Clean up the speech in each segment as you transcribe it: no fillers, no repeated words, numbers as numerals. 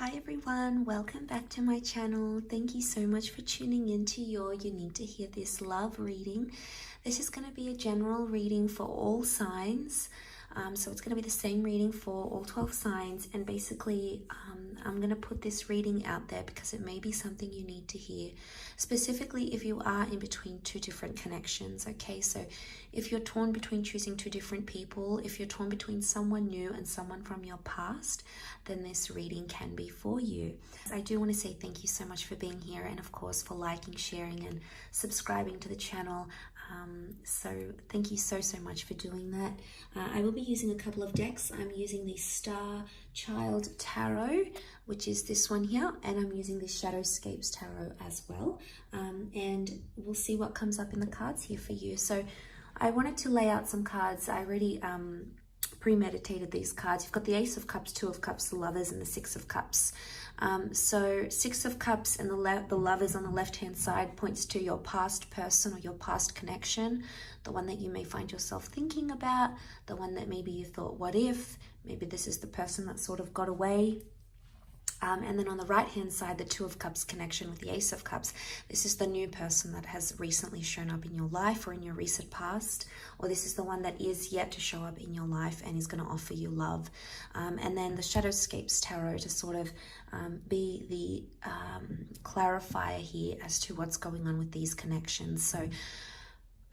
Hi everyone, welcome back to my channel. Thank you so much for tuning into your You Need to Hear This Love reading. This is going to be a general reading for all signs. So it's going to be the same reading for all 12 signs, and basically I'm going to put this reading out there because it may be something you need to hear, specifically if you are in between two different connections. Okay, so if you're torn between choosing two different people, if you're torn between someone new and someone from your past, then this reading can be for you. I do want to say thank you so much for being here, and of course for liking, sharing and subscribing to the channel. So thank you so much for doing that. I will be using a couple of decks. I'm using the Star Child Tarot, which is this one here, and I'm using the Shadowscapes Tarot as well. And we'll see what comes up in the cards here for you. So I wanted to lay out some cards. I already premeditated these cards. You've got the Ace of Cups, Two of Cups, the Lovers, and the Six of Cups. So Six of Cups and the Lovers on the left hand side points to your past person or your past connection, the one that you may find yourself thinking about, the one that maybe you thought, what if? Maybe this is the person that sort of got away. And then on the right hand side, the Two of Cups connection with the Ace of Cups. This is the new person that has recently shown up in your life or in your recent past, or this is the one that is yet to show up in your life and is going to offer you love. And then the Shadowscapes Tarot to sort of be the clarifier here as to what's going on with these connections. So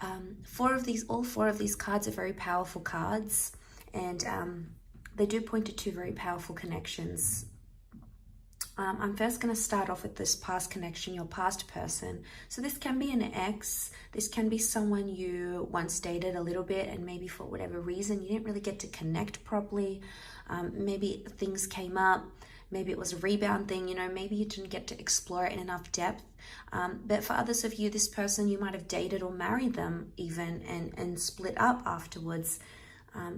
all four of these cards are very powerful cards, and they do point to two very powerful connections. I'm first going to start off with this past connection, your past person. So this can be an ex, this can be someone you once dated a little bit, and maybe for whatever reason you didn't really get to connect properly. Maybe things came up, maybe it was a rebound thing, maybe you didn't get to explore it in enough depth. But for others of you, this person, you might have dated or married them even and split up afterwards.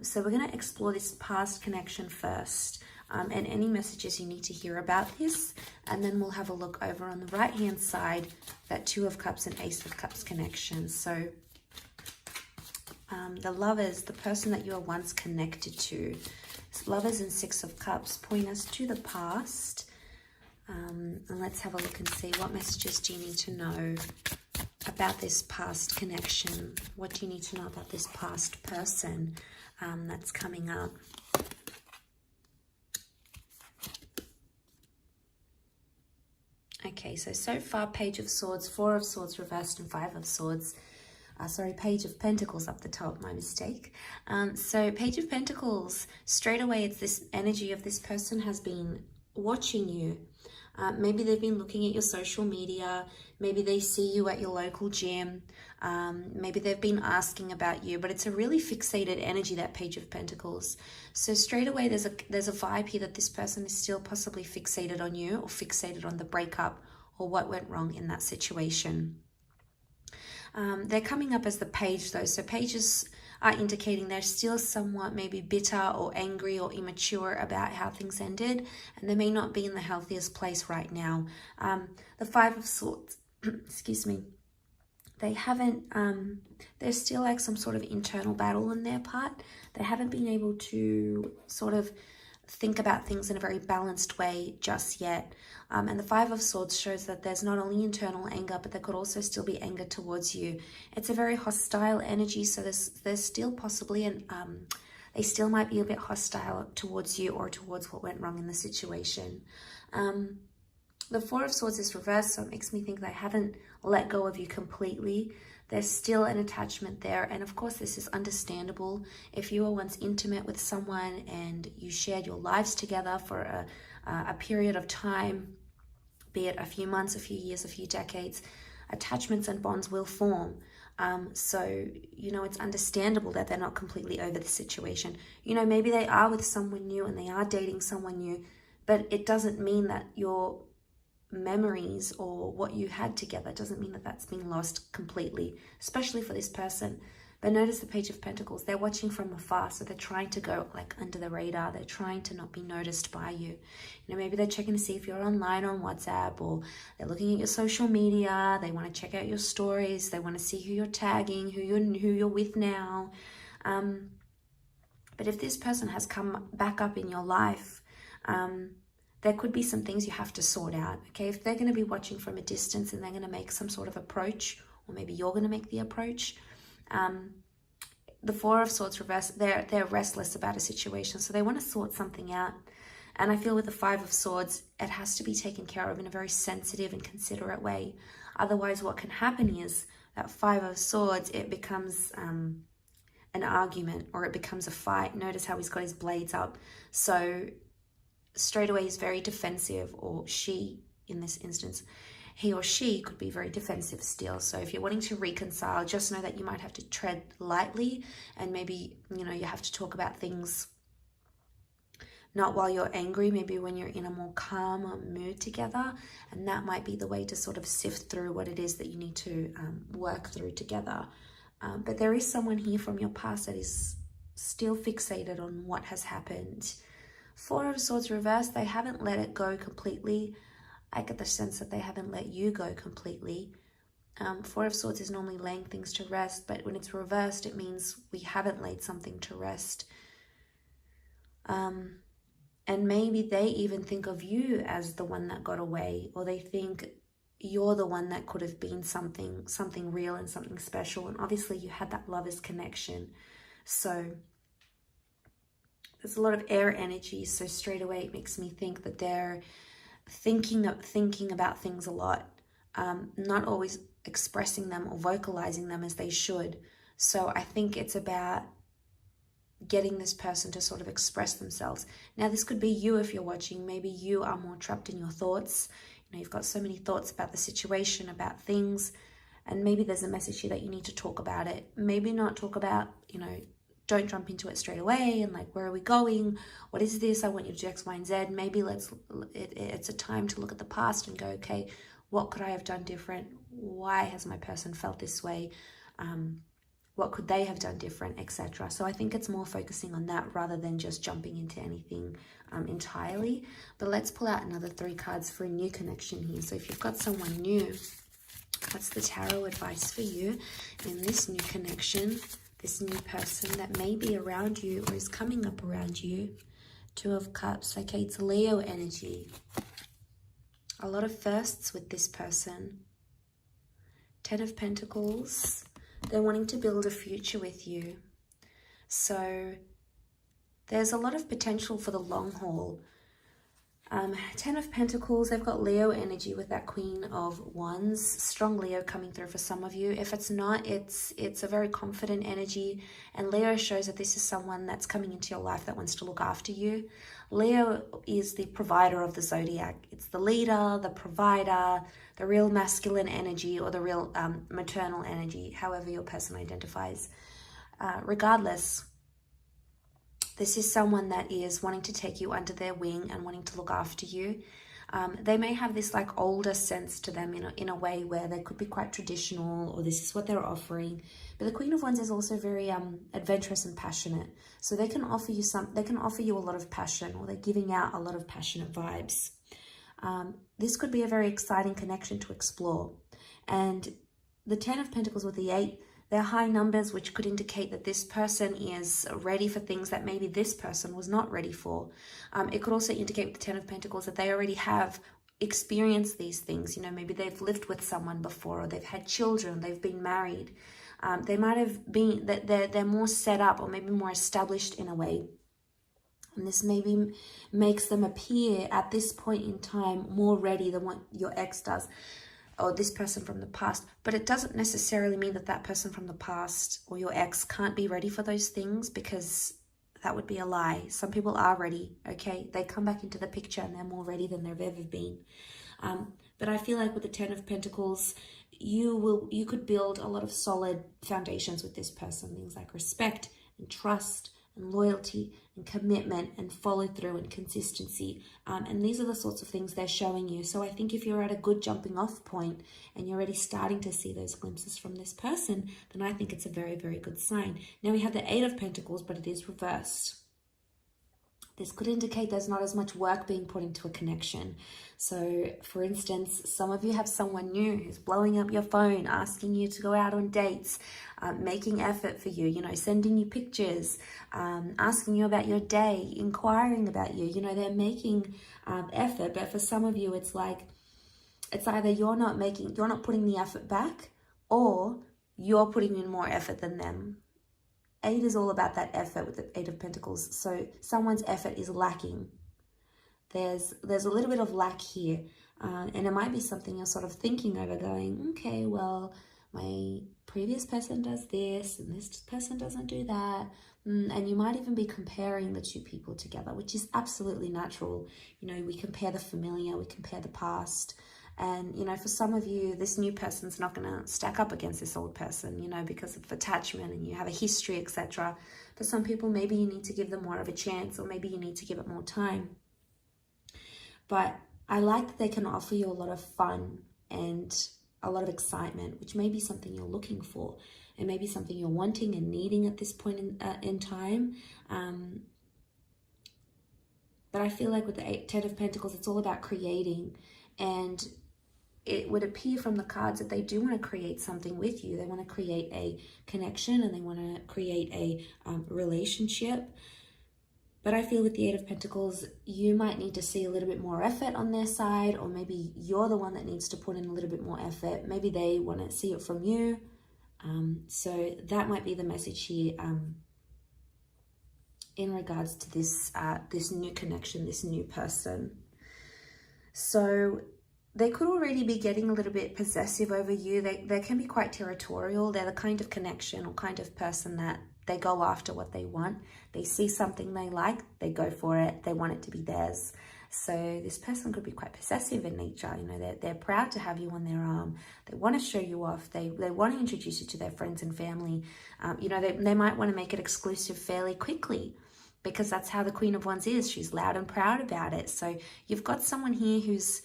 So we're going to explore this past connection first. And any messages you need to hear about this, and then we'll have a look over on the right hand side, that Two of Cups and Ace of Cups connection. So the Lovers, the person that you were once connected to, Lovers and Six of Cups point us to the past. And let's have a look and see, what messages do you need to know about this past connection? What do you need to know about this past person that's coming up? Okay, so far, Page of Swords, Four of Swords reversed, and Five of Swords. Page of Pentacles up the top, my mistake. So Page of Pentacles, straight away, it's this energy of this person has been watching you. Maybe they've been looking at your social media. Maybe they see you at your local gym. Maybe they've been asking about you, but it's a really fixated energy, that Page of Pentacles. So straight away, there's a vibe here that this person is still possibly fixated on you, or fixated on the breakup or what went wrong in that situation. They're coming up as the Page though. So pages are indicating they're still somewhat maybe bitter or angry or immature about how things ended, and they may not be in the healthiest place right now. The Five of Swords, excuse me, they haven't, there's still like some sort of internal battle on their part. They haven't been able to sort of think about things in a very balanced way just yet. And the Five of Swords shows that there's not only internal anger, but there could also still be anger towards you. It's a very hostile energy, so there's still possibly they still might be a bit hostile towards you or towards what went wrong in the situation. The Four of Swords is reversed, so it makes me think they haven't let go of you completely. There's still an attachment there, and of course this is understandable. If you were once intimate with someone and you shared your lives together for a period of time, be it a few months, a few years, a few decades, attachments and bonds will form. So, it's understandable that they're not completely over the situation. Maybe they are with someone new and they are dating someone new, but it doesn't mean that your memories or what you had together doesn't mean that that's been lost completely, especially for this person. But notice the Page of Pentacles, they're watching from afar, so they're trying to go like under the radar. They're trying to not be noticed by you. Maybe they're checking to see if you're online on WhatsApp, or they're looking at your social media. They want to check out your stories. They want to see who you're tagging, who you're with now. But if this person has come back up in your life, there could be some things you have to sort out, okay? If they're going to be watching from a distance and they're going to make some sort of approach, or maybe you're going to make the approach, the Four of Swords reversed, they're restless about a situation, so they want to sort something out. And I feel with the Five of Swords, it has to be taken care of in a very sensitive and considerate way. Otherwise, what can happen is that Five of Swords, it becomes an argument, or it becomes a fight. Notice how he's got his blades up. So straight away he's very defensive, or she, in this instance, he or she could be very defensive still. So if you're wanting to reconcile, just know that you might have to tread lightly, and maybe, you know, you have to talk about things not while you're angry, maybe when you're in a more calm mood together, and that might be the way to sort of sift through what it is that you need to work through together. But there is someone here from your past that is still fixated on what has happened. Four of Swords reversed, they haven't let it go completely. I get the sense that they haven't let you go completely. Four of Swords is normally laying things to rest, but when it's reversed, it means we haven't laid something to rest. And maybe they even think of you as the one that got away, or they think you're the one that could have been something real and something special. And obviously you had that lover's connection. So there's a lot of air energy. So straight away it makes me think that they're thinking about things a lot, not always expressing them or vocalizing them as they should. So I think it's about getting this person to sort of express themselves. Now, this could be you if you're watching. Maybe you are more trapped in your thoughts. You know, you've got so many thoughts about the situation, about things, and maybe there's a message here that you need to talk about it. Maybe not talk about, you know, don't jump into it straight away and like, where are we going? What is this? I want you to do X, Y, and Z. Maybe it's a time to look at the past and go, okay, what could I have done different? Why has my person felt this way? What could they have done different, etc. So I think it's more focusing on that rather than just jumping into anything entirely. But let's pull out another 3 cards for a new connection here. So if you've got someone new, what's the tarot advice for you in this new connection, this new person that may be around you or is coming up around you? 2 of Cups. Okay, it's Leo energy. A lot of firsts with this person. 10 of Pentacles. They're wanting to build a future with you. So there's a lot of potential for the long haul. 10 of Pentacles, they've got Leo energy with that Queen of Wands. Strong Leo coming through for some of you. If it's not, it's a very confident energy. And Leo shows that this is someone that's coming into your life that wants to look after you. Leo is the provider of the zodiac. It's the leader, the provider, the real masculine energy, or the real maternal energy, however your person identifies. Regardless, this is someone that is wanting to take you under their wing and wanting to look after you. They may have this like older sense to them in a way where they could be quite traditional, or this is what they're offering. But the Queen of Wands is also very adventurous and passionate. So they can offer you a lot of passion, or they're giving out a lot of passionate vibes. This could be a very exciting connection to explore. And the 10 of Pentacles with the 8, they're high numbers, which could indicate that this person is ready for things that maybe this person was not ready for. It could also indicate with the 10 of Pentacles that they already have experienced these things. You know, maybe they've lived with someone before, or they've had children, they've been married. They might have been, that they're more set up, or maybe more established in a way. And this maybe makes them appear at this point in time more ready than what your ex does, or this person from the past. But it doesn't necessarily mean that that person from the past or your ex can't be ready for those things, because that would be a lie. Some people are ready, okay? They come back into the picture and they're more ready than they've ever been. But I feel like with the 10 of Pentacles, you could build a lot of solid foundations with this person. Things like respect and trust and loyalty and commitment and follow through and consistency. And these are the sorts of things they're showing you. So I think if you're at a good jumping off point and you're already starting to see those glimpses from this person, then I think it's a very, very good sign. Now we have the 8 of Pentacles, but it is reversed. This could indicate there's not as much work being put into a connection. So, for instance, some of you have someone new who's blowing up your phone, asking you to go out on dates, making effort for you, you know, sending you pictures, asking you about your day, inquiring about you. You know, they're making effort, but for some of you, it's like, it's either you're not putting the effort back, or you're putting in more effort than them. 8 is all about that effort with the 8 of Pentacles. So someone's effort is lacking. There's a little bit of lack here. And it might be something you're sort of thinking over, going, okay, well, my previous person does this and this person doesn't do that. And you might even be comparing the two people together, which is absolutely natural. You know, we compare the familiar, we compare the past. And, you know, for some of you, this new person's not going to stack up against this old person, you know, because of attachment and you have a history, etc. For some people, maybe you need to give them more of a chance, or maybe you need to give it more time. But I like that they can offer you a lot of fun and a lot of excitement, which may be something you're looking for. It may be something you're wanting and needing at this point in time. But I feel like with the 10 of Pentacles, it's all about creating. And it would appear from the cards that they do want to create something with you. They want to create a connection, and they want to create a relationship. But I feel with the 8 of Pentacles, you might need to see a little bit more effort on their side, or maybe you're the one that needs to put in a little bit more effort. Maybe they want to see it from you. So that might be the message here in regards to this this new connection, this new person. So they could already be getting a little bit possessive over you. They can be quite territorial. They're the kind of connection or kind of person that they go after what they want. They see something they like, they go for it, they want it to be theirs. So this person could be quite possessive in nature. You know, they're proud to have you on their arm. They want to show you off. They want to introduce you to their friends and family. You know, they might want to make it exclusive fairly quickly, because that's how the Queen of Wands is. She's loud and proud about it. So you've got someone here who's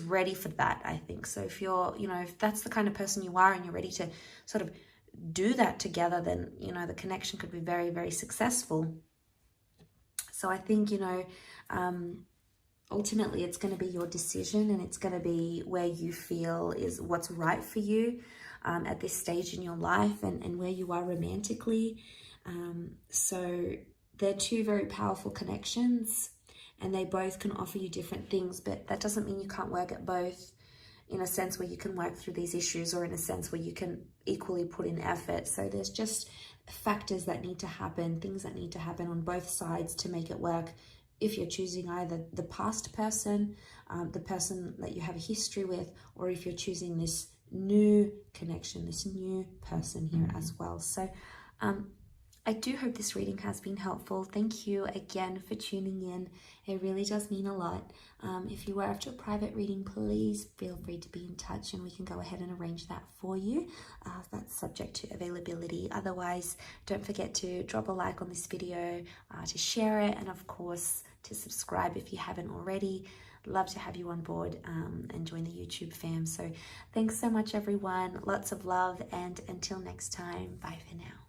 ready for that, I think. So if you're, you know, if that's the kind of person you are and you're ready to sort of do that together, then, you know, the connection could be very, very successful. So I think, you know, ultimately it's going to be your decision, and it's going to be where you feel is what's right for you at this stage in your life, and where you are romantically. So they're two very powerful connections, and they both can offer you different things, but that doesn't mean you can't work at both, in a sense where you can work through these issues, or in a sense where you can equally put in effort. So there's just factors that need to happen, things that need to happen on both sides to make it work. If you're choosing either the past person, the person that you have a history with, or if you're choosing this new connection, this new person here as well. So I do hope this reading has been helpful. Thank you again for tuning in. It really does mean a lot. If you are after a private reading, please feel free to be in touch, and we can go ahead and arrange that for you. That's subject to availability. Otherwise, don't forget to drop a like on this video, to share it, and of course to subscribe if you haven't already. Love to have you on board and join the YouTube fam. So thanks so much, everyone. Lots of love, and until next time, bye for now.